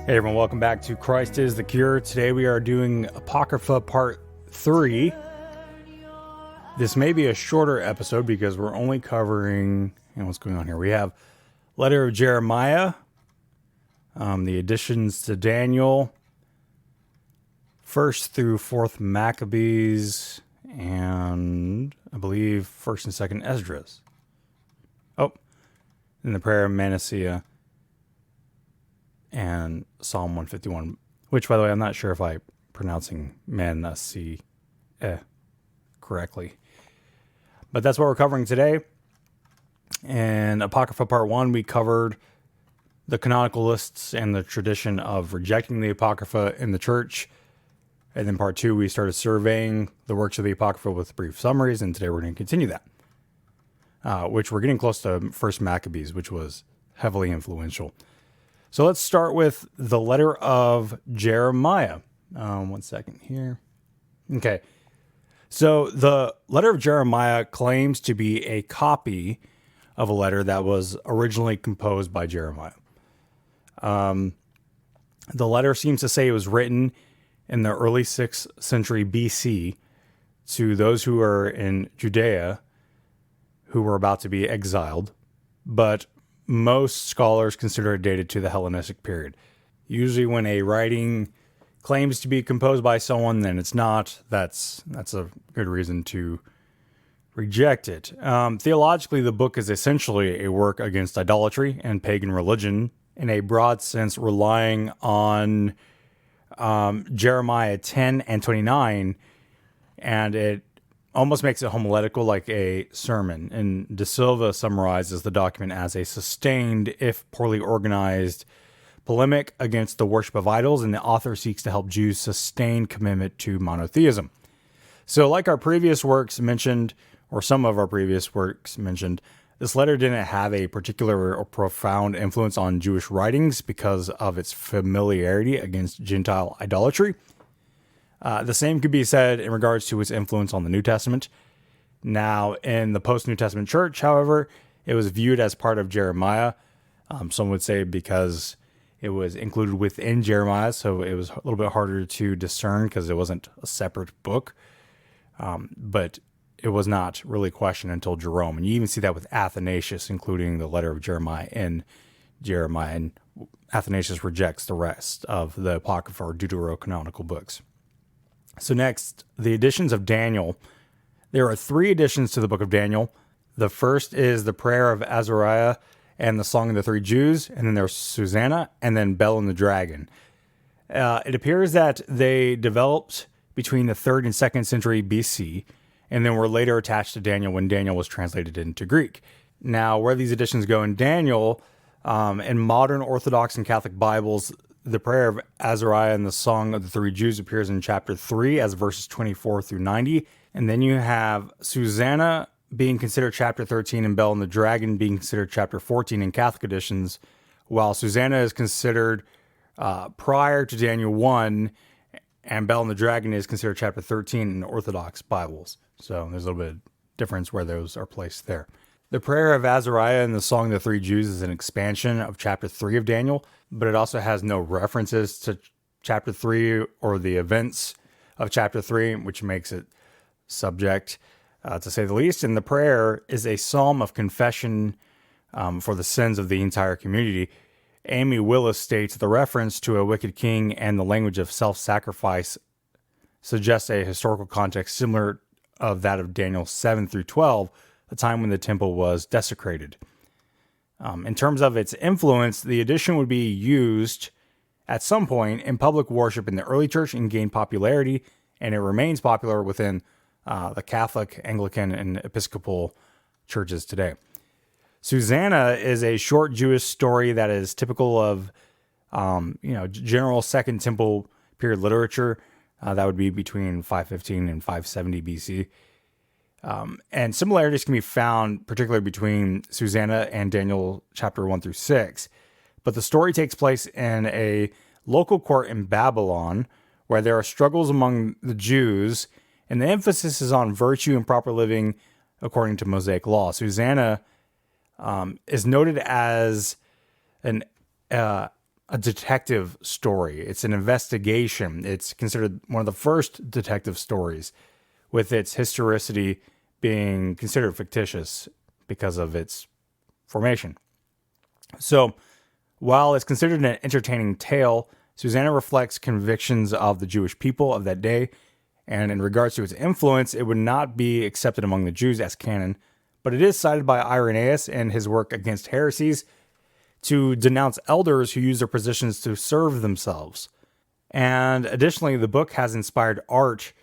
Hey everyone, welcome back to Christ is the Cure. Today we are doing Apocrypha Part 3. This may be a shorter episode because we're only covering, what's going on here? We have Letter of Jeremiah, the additions to Daniel, 1st through 4th Maccabees, and I believe 1st and 2nd Esdras. And the prayer of Manasseh and Psalm 151, which, by the way, I'm not sure if I'm pronouncing Manasseh correctly. But that's what we're covering today. In Apocrypha Part 1, we covered the canonical lists and the tradition of rejecting the Apocrypha in the church. And then Part 2, we started surveying the works of the Apocrypha with brief summaries, and today we're going to continue that, which we're getting close to 1st Maccabees, which was heavily influential. So let's start with the letter of Jeremiah. 1 second here. Okay. So the letter of Jeremiah claims to be a copy of a letter that was originally composed by Jeremiah. The letter seems to say it was written in the early 6th century BC to those who were in Judea who were about to be exiled, but most scholars consider it dated to the Hellenistic period. Usually when a writing claims to be composed by someone, then it's not. That's a good reason to reject it. Theologically, the book is essentially a work against idolatry and pagan religion, in a broad sense relying on Jeremiah 10 and 29, and it almost makes it homiletical, like a sermon. And De Silva summarizes the document as a sustained, if poorly organized, polemic against the worship of idols, and the author seeks to help Jews sustain commitment to monotheism. So like our previous works mentioned, or some of our previous works mentioned, this letter didn't have a particular or profound influence on Jewish writings because of its familiarity against Gentile idolatry. The same could be said in regards to its influence on the New Testament. Now, in the post-New Testament church, however, it was viewed as part of Jeremiah. Some would say because it was included within Jeremiah, so it was a little bit harder to discern because it wasn't a separate book. But it was not really questioned until Jerome. And you even see that with Athanasius, including the letter of Jeremiah in Jeremiah. And Athanasius rejects the rest of the Apocrypha or Deuterocanonical books. So next, the editions of Daniel. There are 3 editions to the book of Daniel. The first is the prayer of Azariah and the Song of the 3 Jews, and then there's Susanna, and then Belle and the Dragon. It appears that they developed between the 3rd and 2nd century BC, and then were later attached to Daniel when Daniel was translated into Greek. Now, where these editions go in Daniel, in modern Orthodox and Catholic Bibles, the prayer of Azariah and the Song of the 3 Jews appears in chapter 3 as verses 24 through 90. And then you have Susanna being considered chapter 13 and Belle and the Dragon being considered chapter 14 in Catholic editions, while Susanna is considered prior to Daniel 1 and Belle and the Dragon is considered chapter 13 in Orthodox Bibles. So there's a little bit of difference where those are placed there. The prayer of Azariah and the Song of the 3 Jews is an expansion of chapter 3 of Daniel, but it also has no references to chapter 3 or the events of chapter 3, which makes it subject, to say the least. And the prayer is a psalm of confession for the sins of the entire community. Amy Willis states the reference to a wicked king and the language of self-sacrifice suggests a historical context similar of that of Daniel 7 through 12, the time when the temple was desecrated. In terms of its influence, the edition would be used at some point in public worship in the early church and gained popularity, and it remains popular within the Catholic, Anglican, and Episcopal churches today. Susanna is a short Jewish story that is typical of, general Second Temple period literature. That would be between 515 and 570 BC. And similarities can be found particularly between Susanna and Daniel chapter 1 through 6. But the story takes place in a local court in Babylon where there are struggles among the Jews, and the emphasis is on virtue and proper living according to Mosaic law. Susanna is noted as an a detective story. It's an investigation. It's considered one of the first detective stories, with its historicity being considered fictitious because of its formation. So, while it's considered an entertaining tale, Susanna reflects convictions of the Jewish people of that day, and in regards to its influence, it would not be accepted among the Jews as canon, but it is cited by Irenaeus in his work Against Heresies to denounce elders who use their positions to serve themselves. And additionally, the book has inspired art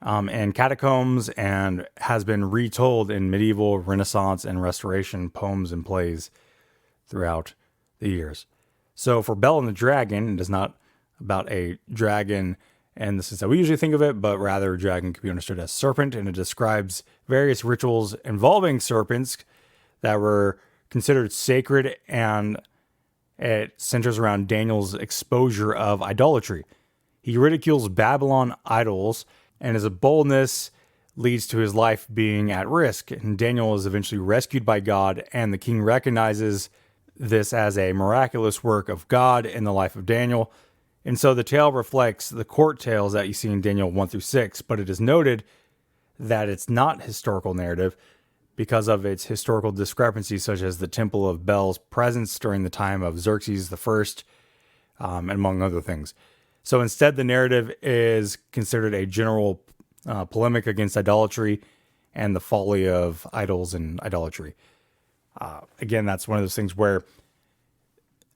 and catacombs and has been retold in medieval, Renaissance, and Restoration poems and plays throughout the years. So for Belle and the Dragon, it is not about a dragon, and this is how we usually think of it, but rather a dragon could be understood as serpent, and it describes various rituals involving serpents that were considered sacred, and it centers around Daniel's exposure of idolatry. He ridicules Babylon idols, and his boldness leads to his life being at risk. And Daniel is eventually rescued by God, and the king recognizes this as a miraculous work of God in the life of Daniel. And so the tale reflects the court tales that you see in Daniel 1 through 6, but it is noted that it's not historical narrative because of its historical discrepancies, such as the Temple of Bel's presence during the time of Xerxes I, among other things. So instead, the narrative is considered a general polemic against idolatry and the folly of idols and idolatry. Again, that's one of those things where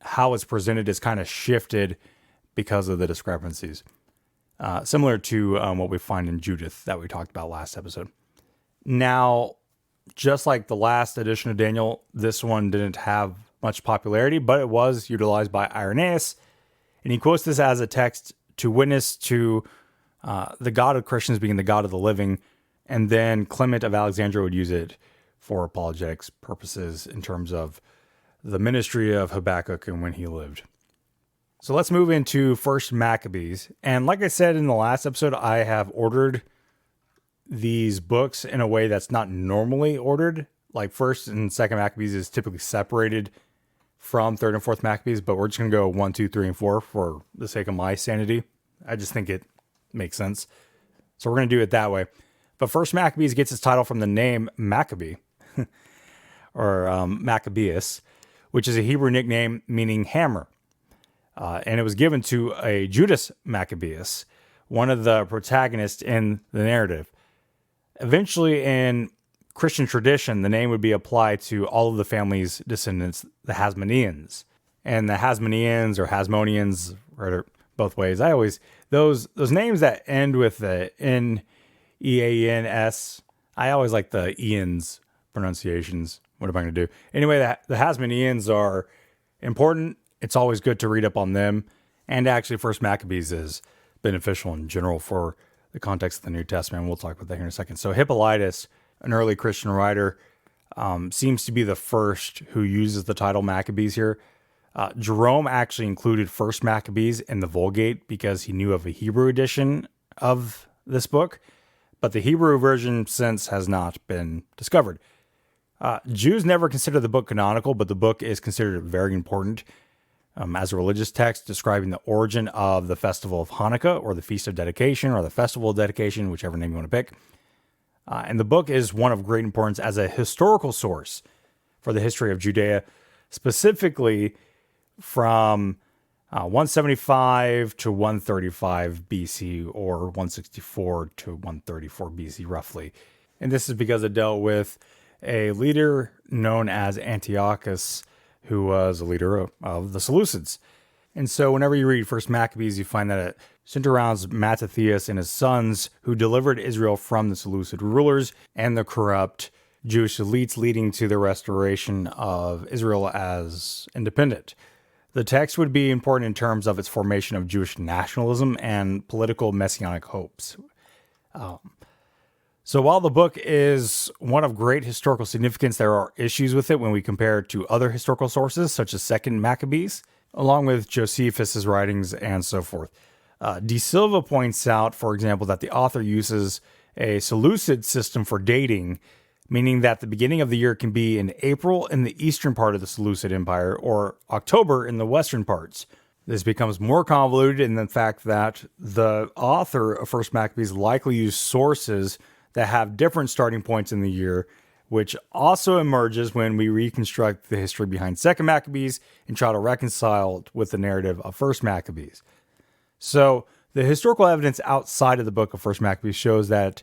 how it's presented is kind of shifted because of the discrepancies. Similar to what we find in Judith that we talked about last episode. Now, just like the last edition of Daniel, this one didn't have much popularity, but it was utilized by Irenaeus. And he quotes this as a text to witness to the God of Christians being the God of the living. And then Clement of Alexandria would use it for apologetics purposes in terms of the ministry of Habakkuk and when he lived. So let's move into First Maccabees. And like I said in the last episode, I have ordered these books in a way that's not normally ordered. Like First and Second Maccabees is typically separated from Third and Fourth Maccabees, but we're just going to go 1, 2, 3, and 4 for the sake of my sanity. I just think it makes sense. So we're going to do it that way. But First Maccabees gets its title from the name Maccabee, or Maccabeus, which is a Hebrew nickname meaning hammer. And it was given to a Judas Maccabeus, one of the protagonists in the narrative. Eventually, in Christian tradition, the name would be applied to all of the family's descendants, the Hasmoneans. And the Hasmoneans or Hasmoneans, or both ways, those names that end with the N-E-A-N-S, I always like the Ian's pronunciations. What am I going to do? Anyway, the Hasmoneans are important. It's always good to read up on them. And actually, First Maccabees is beneficial in general for the context of the New Testament. We'll talk about that here in a second. So Hippolytus, an early Christian writer, seems to be the first who uses the title Maccabees here. Jerome actually included First Maccabees in the Vulgate because he knew of a Hebrew edition of this book, but the Hebrew version since has not been discovered. Jews never consider the book canonical, but the book is considered very important as a religious text describing the origin of the festival of Hanukkah, or the Feast of Dedication, or the Festival of Dedication, whichever name you want to pick. And the book is one of great importance as a historical source for the history of Judea, specifically from 175 to 135 BC, or 164 to 134 BC, roughly. And this is because it dealt with a leader known as Antiochus, who was a leader of the Seleucids. And so whenever you read First Maccabees, you find that it centers around Mattathias and his sons, who delivered Israel from the Seleucid rulers and the corrupt Jewish elites, leading to the restoration of Israel as independent. The text would be important in terms of its formation of Jewish nationalism and political messianic hopes. So while the book is one of great historical significance, there are issues with it when we compare it to other historical sources, such as Second Maccabees, along with Josephus' writings and so forth. De Silva points out, for example, that the author uses a Seleucid system for dating, meaning that the beginning of the year can be in April in the eastern part of the Seleucid Empire or October in the western parts. This becomes more convoluted in the fact that the author of First Maccabees likely used sources that have different starting points in the year, which also emerges when we reconstruct the history behind Second Maccabees and try to reconcile it with the narrative of First Maccabees. So the historical evidence outside of the book of First Maccabees shows that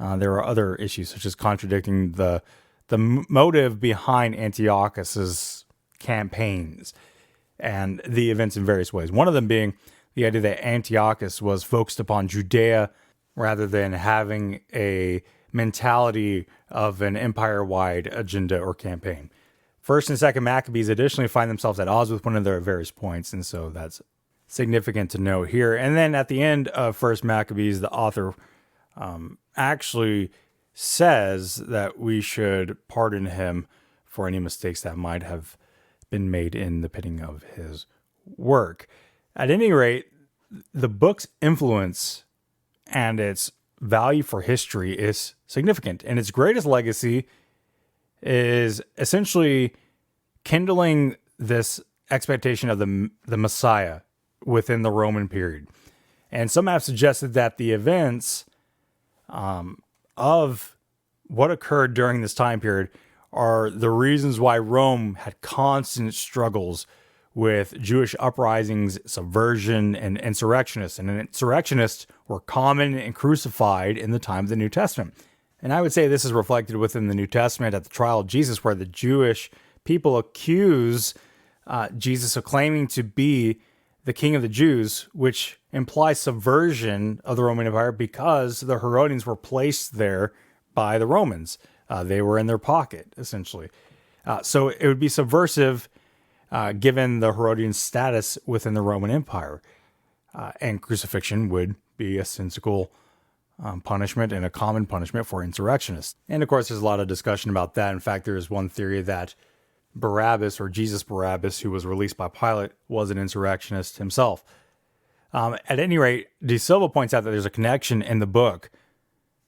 there are other issues, such as contradicting the motive behind Antiochus's campaigns and the events in various ways. One of them being the idea that Antiochus was focused upon Judea rather than having a mentality of an empire-wide agenda or campaign. First and Second Maccabees additionally find themselves at odds with one another at various points, and so that's significant to note here. And then at the end of First Maccabees, the author actually says that we should pardon him for any mistakes that might have been made in the pitting of his work. At any rate, the book's influence and its value for history is significant, and its greatest legacy is essentially kindling this expectation of the Messiah within the Roman period. And some have suggested that the events of what occurred during this time period are the reasons why Rome had constant struggles with Jewish uprisings, subversion, and insurrectionists. And insurrectionists were common and crucified in the time of the New Testament. And I would say this is reflected within the New Testament at the trial of Jesus, where the Jewish people accuse Jesus of claiming to be the king of the Jews, which implies subversion of the Roman Empire because the Herodians were placed there by the Romans. They were in their pocket, essentially. So it would be subversive given the Herodian status within the Roman Empire. And crucifixion would be a sensical punishment and a common punishment for insurrectionists. And of course, there's a lot of discussion about that. In fact, there is one theory that Barabbas, or Jesus Barabbas, who was released by Pilate, was an insurrectionist himself. At any rate, De Silva points out that there's a connection in the book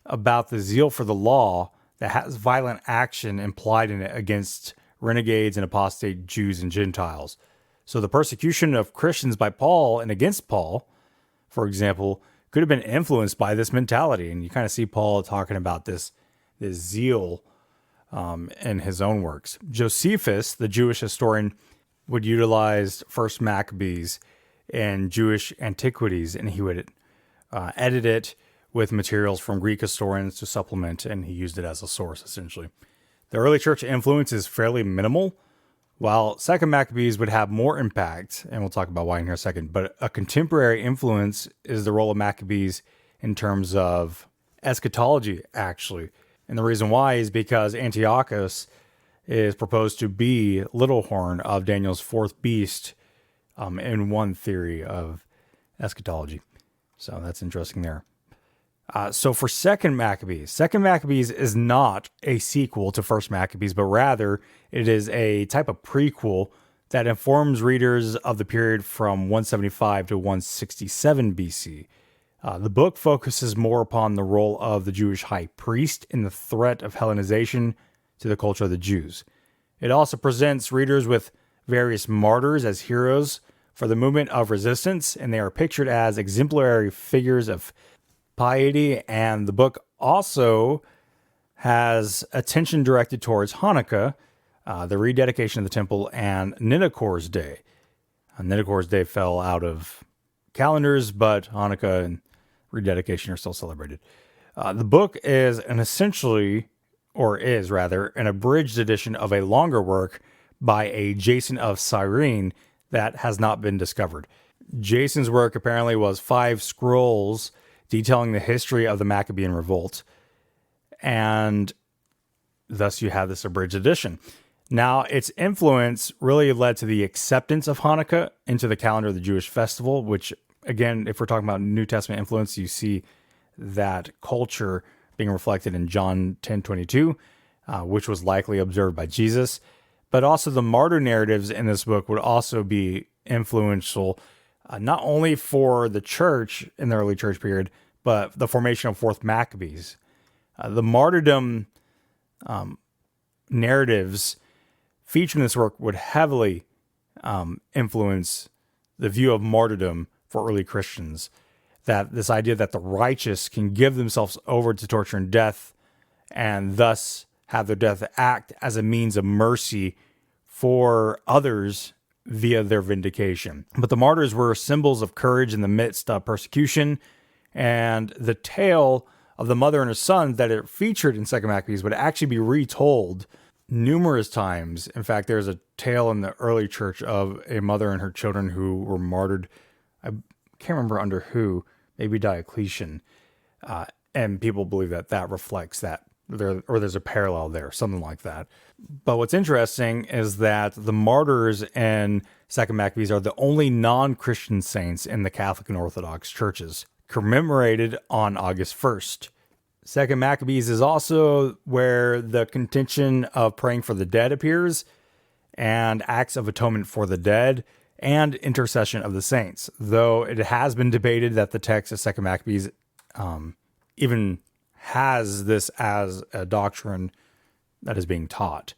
about the zeal for the law that has violent action implied in it against renegades and apostate Jews and Gentiles. So the persecution of Christians by Paul and against Paul, for example, could have been influenced by this mentality. And you kind of see Paul talking about this zeal in his own works. Josephus, the Jewish historian, would utilize First Maccabees and Jewish antiquities, and he would edit it with materials from Greek historians to supplement, and he used it as a source, essentially. The early church influence is fairly minimal, while Second Maccabees would have more impact, and we'll talk about why in here in a second, but a contemporary influence is the role of Maccabees in terms of eschatology, actually. And the reason why is because Antiochus is proposed to be Little Horn of Daniel's fourth beast in one theory of eschatology. So that's interesting there. So for Second Maccabees is not a sequel to First Maccabees, but rather it is a type of prequel that informs readers of the period from 175 to 167 BC. The book focuses more upon the role of the Jewish high priest in the threat of Hellenization to the culture of the Jews. It also presents readers with various martyrs as heroes for the movement of resistance, and they are pictured as exemplary figures of piety. And the book also has attention directed towards Hanukkah, the rededication of the temple, and Nidakor's Day. Nidakor's Day fell out of calendars, but Hanukkah and rededication are still celebrated. The book is an abridged edition of a longer work by a Jason of Cyrene that has not been discovered. Jason's work apparently was 5 scrolls detailing the history of the Maccabean revolt, and thus you have this abridged edition. Now, its influence really led to the acceptance of Hanukkah into the calendar of the Jewish festival, which, again, if we're talking about New Testament influence, you see that culture being reflected in John 10:22, which was likely observed by Jesus. But also the martyr narratives in this book would also be influential, not only for the church in the early church period, but the formation of Fourth Maccabees. The martyrdom narratives featured in this work would heavily influence the view of martyrdom for early Christians. That this idea that the righteous can give themselves over to torture and death and thus have their death act as a means of mercy for others via their vindication. But the martyrs were symbols of courage in the midst of persecution, and the tale of the mother and her son that it featured in 2 Maccabees would actually be retold numerous times. In fact, there's a tale in the early church of a mother and her children who were martyred. I can't remember under who, maybe Diocletian. And people believe that that reflects that, there's a parallel there, something like that. But what's interesting is that the martyrs in 2 Maccabees are the only non-Christian saints in the Catholic and Orthodox churches, commemorated on August 1st. 2 Maccabees is also where the contention of praying for the dead appears, and acts of atonement for the dead, and intercession of the saints, though it has been debated that the text of 2 Maccabees even has this as a doctrine that is being taught.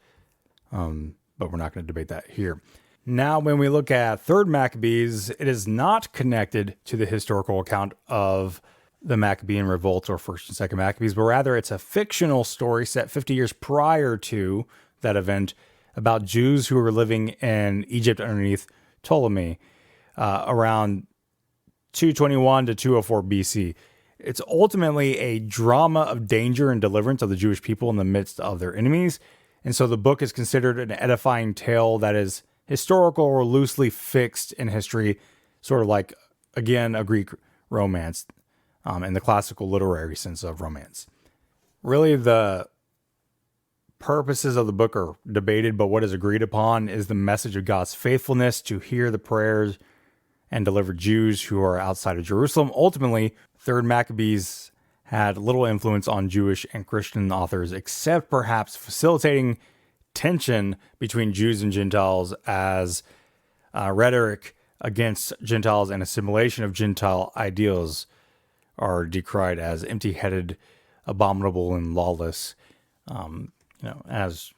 But we're not going to debate that here. Now, when we look at 3rd Maccabees, it is not connected to the historical account of the Maccabean revolt or 1st and 2nd Maccabees, but rather it's a fictional story set 50 years prior to that event about Jews who were living in Egypt underneath Ptolemy around 221 to 204 BC. It's ultimately a drama of danger and deliverance of the Jewish people in the midst of their enemies. And so the book is considered an edifying tale that is historical or loosely fixed in history, sort of like, again, a Greek romance in the classical literary sense of romance. Really, the purposes of the book are debated, but what is agreed upon is the message of God's faithfulness to hear the prayers and deliver Jews who are outside of Jerusalem. Ultimately, 3rd Maccabees had little influence on Jewish and Christian authors, except perhaps facilitating tension between Jews and Gentiles as rhetoric against Gentiles and assimilation of Gentile ideals are decried as empty-headed, abominable, and lawless, as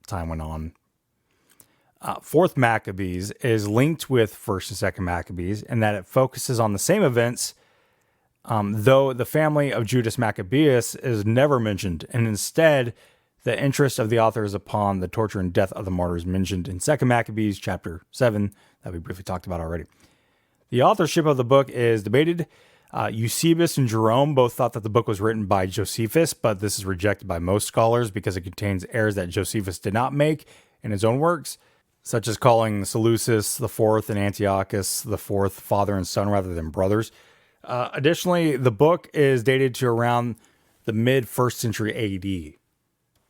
time went on. 4th Maccabees is linked with 1st and 2nd Maccabees in that it focuses on the same events, though the family of Judas Maccabeus is never mentioned, and instead the interest of the author is upon the torture and death of the martyrs mentioned in 2 Maccabees chapter 7 that we briefly talked about already. The authorship of the book is debated. Eusebius and Jerome both thought that the book was written by Josephus, but this is rejected by most scholars because it contains errors that Josephus did not make in his own works, such as calling Seleucus IV and Antiochus IV father and son rather than brothers. Additionally, the book is dated to around the mid-1st century AD.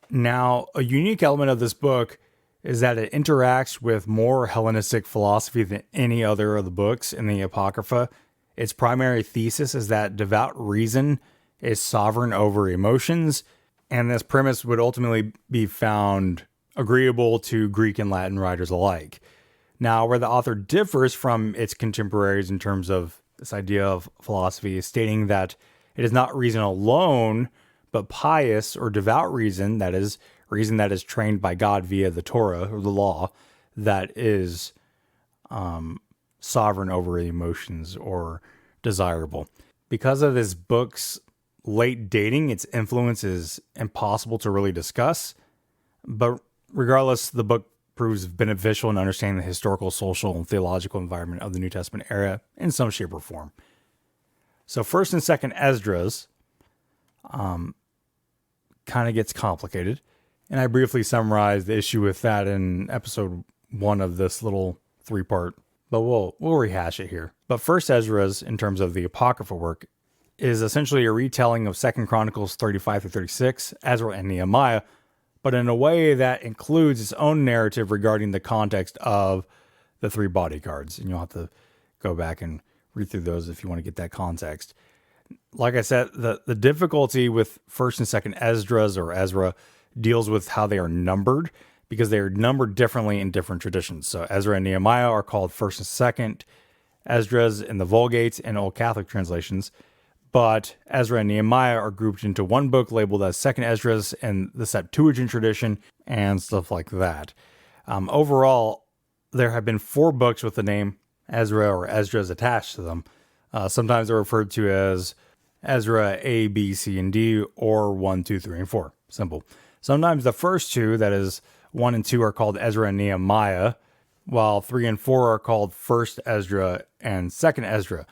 Now, a unique element of this book is that it interacts with more Hellenistic philosophy than any other of the books in the Apocrypha. Its primary thesis is that devout reason is sovereign over emotions, and this premise would ultimately be found agreeable to Greek and Latin writers alike. Now, where the author differs from its contemporaries in terms of this idea of philosophy is stating that it is not reason alone, but pious or devout reason, that is, reason that is trained by God via the Torah or the law, that is sovereign over emotions or desirable. Because of this book's late dating, its influence is impossible to really discuss, but regardless, the book proves beneficial in understanding the historical, social, and theological environment of the New Testament era in some shape or form. So 1st and 2nd Esdras kind of gets complicated, and I briefly summarized the issue with that in episode 1 of this little 3-part, but we'll rehash it here. But 1st Ezras, in terms of the Apocrypha work, is essentially a retelling of 2nd Chronicles 35 through 36, Ezra and Nehemiah, but in a way that includes its own narrative regarding the context of the 3 bodyguards. And you'll have to go back and read through those if you want to get that context. Like I said, the difficulty with 1st and 2nd Esdras or Ezra deals with how they are numbered, because they are numbered differently in different traditions. So Ezra and Nehemiah are called 1st and 2nd Esdras in the Vulgate and Old Catholic translations, but Ezra and Nehemiah are grouped into one book labeled as Second Esdras and the Septuagint tradition and stuff like that. Overall, there have been 4 books with the name Ezra or Esdras attached to them. Sometimes they're referred to as Ezra A, B, C, and D, or 1, 2, 3, and 4. Simple. Sometimes the first 2, that is 1 and 2, are called Ezra and Nehemiah, while 3 and 4 are called First Ezra and Second Ezra.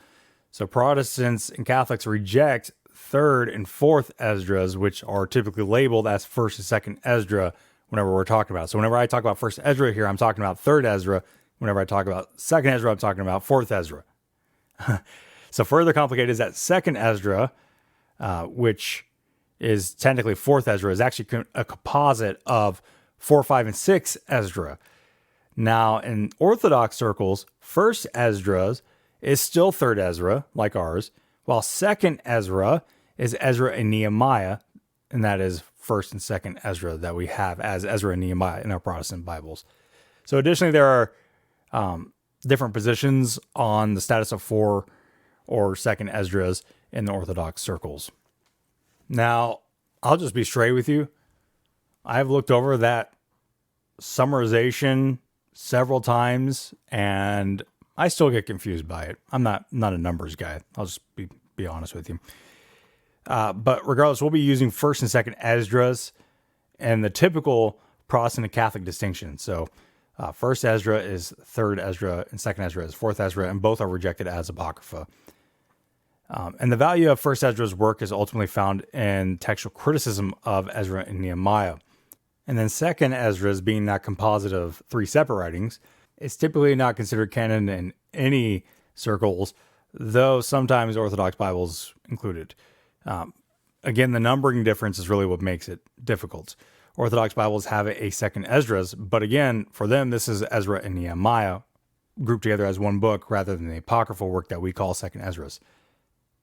So Protestants and Catholics reject 3rd and 4th Esdras, which are typically labeled as 1st and 2nd Ezra whenever we're talking about it. So whenever I talk about 1st Ezra here, I'm talking about 3rd Ezra. Whenever I talk about 2nd Ezra, I'm talking about 4th Ezra. So further complicated is that 2nd Ezra, which is technically 4th Ezra, is actually a composite of 4, 5, and 6 Ezra. Now, in Orthodox circles, 1st Esdras is still 3rd Ezra, like ours, while 2nd Ezra is Ezra and Nehemiah, and that is 1st and 2nd Ezra that we have as Ezra and Nehemiah in our Protestant Bibles. So additionally, there are different positions on the status of 4 or 2nd Esdras in the Orthodox circles. Now, I'll just be straight with you. I've looked over that summarization several times, and I still get confused by it. I'm not a numbers guy. I'll just be honest with you. But regardless, we'll be using 1st and 2nd Esdras and the typical Protestant and Catholic distinction. So 1st Ezra is 3rd Ezra and 2nd Ezra is 4th Ezra, and both are rejected as Apocrypha. And the value of 1st Ezra's work is ultimately found in textual criticism of Ezra and Nehemiah. And then 2nd Ezra's, being that composite of 3 separate writings, is typically not considered canon in any circles, though sometimes Orthodox Bibles included. Again, the numbering difference is really what makes it difficult. Orthodox Bibles have a 2nd Esdras, but again, for them, this is Ezra and Nehemiah grouped together as one book rather than the apocryphal work that we call 2nd Esdras.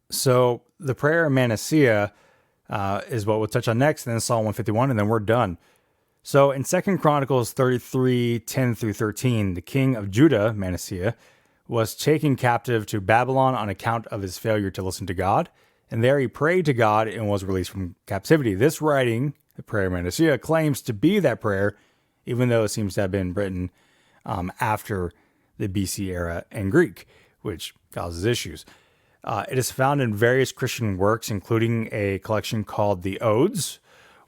So the prayer of Manasseh is what we'll touch on next, and then Psalm 151, and then we're done. So in 2 Chronicles 33, 10 through 13, the king of Judah, Manasseh, was taken captive to Babylon on account of his failure to listen to God, and there he prayed to God and was released from captivity. This writing, the prayer of Manasseh, claims to be that prayer, even though it seems to have been written after the BC era in Greek, which causes issues. It is found in various Christian works, including a collection called the Odes,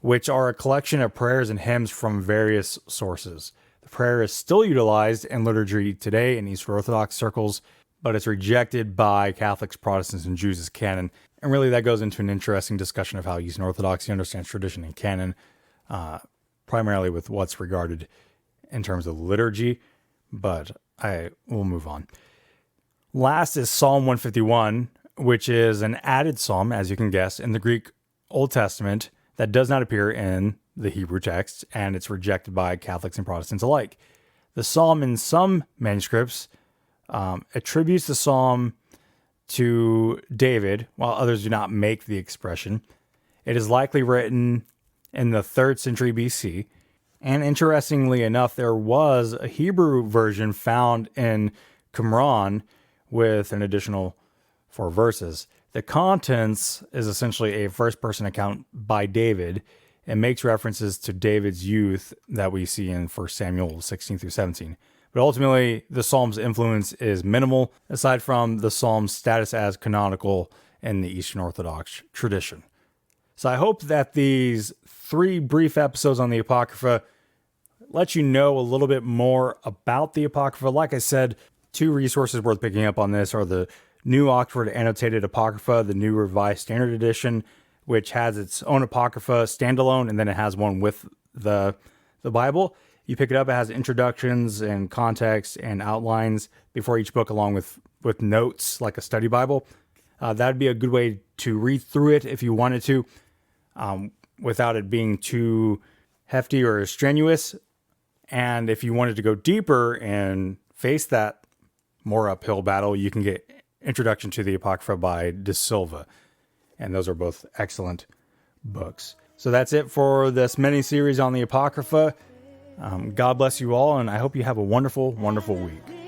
which are a collection of prayers and hymns from various sources. The prayer is still utilized in liturgy today in Eastern Orthodox circles, but it's rejected by Catholics, Protestants, and Jews as canon. And really that goes into an interesting discussion of how Eastern Orthodoxy understands tradition and canon, primarily with what's regarded in terms of liturgy, but I will move on. Last is Psalm 151, which is an added psalm, as you can guess, in the Greek Old Testament that does not appear in the Hebrew text, and it's rejected by Catholics and Protestants alike. The psalm in some manuscripts attributes the psalm to David, while others do not make the expression. It is likely written in the 3rd century BC, and interestingly enough, there was a Hebrew version found in Qumran with an additional 4 verses. The contents is essentially a first-person account by David and makes references to David's youth that we see in 1 Samuel 16 through 17. But ultimately, the Psalm's influence is minimal, aside from the Psalm's status as canonical in the Eastern Orthodox tradition. So I hope that these 3 brief episodes on the Apocrypha let you know a little bit more about the Apocrypha. Like I said, 2 resources worth picking up on this are the New Oxford Annotated Apocrypha, the New Revised Standard Edition, which has its own Apocrypha standalone, and then it has one with the Bible. You pick it up, it has introductions and context and outlines before each book, along with notes, like a study Bible. That'd be a good way to read through it if you wanted to, without it being too hefty or strenuous. And if you wanted to go deeper and face that more uphill battle, you can get Introduction to the Apocrypha by De Silva. And those are both excellent books. So that's it for this mini-series on the Apocrypha. God bless you all, and I hope you have a wonderful, wonderful week.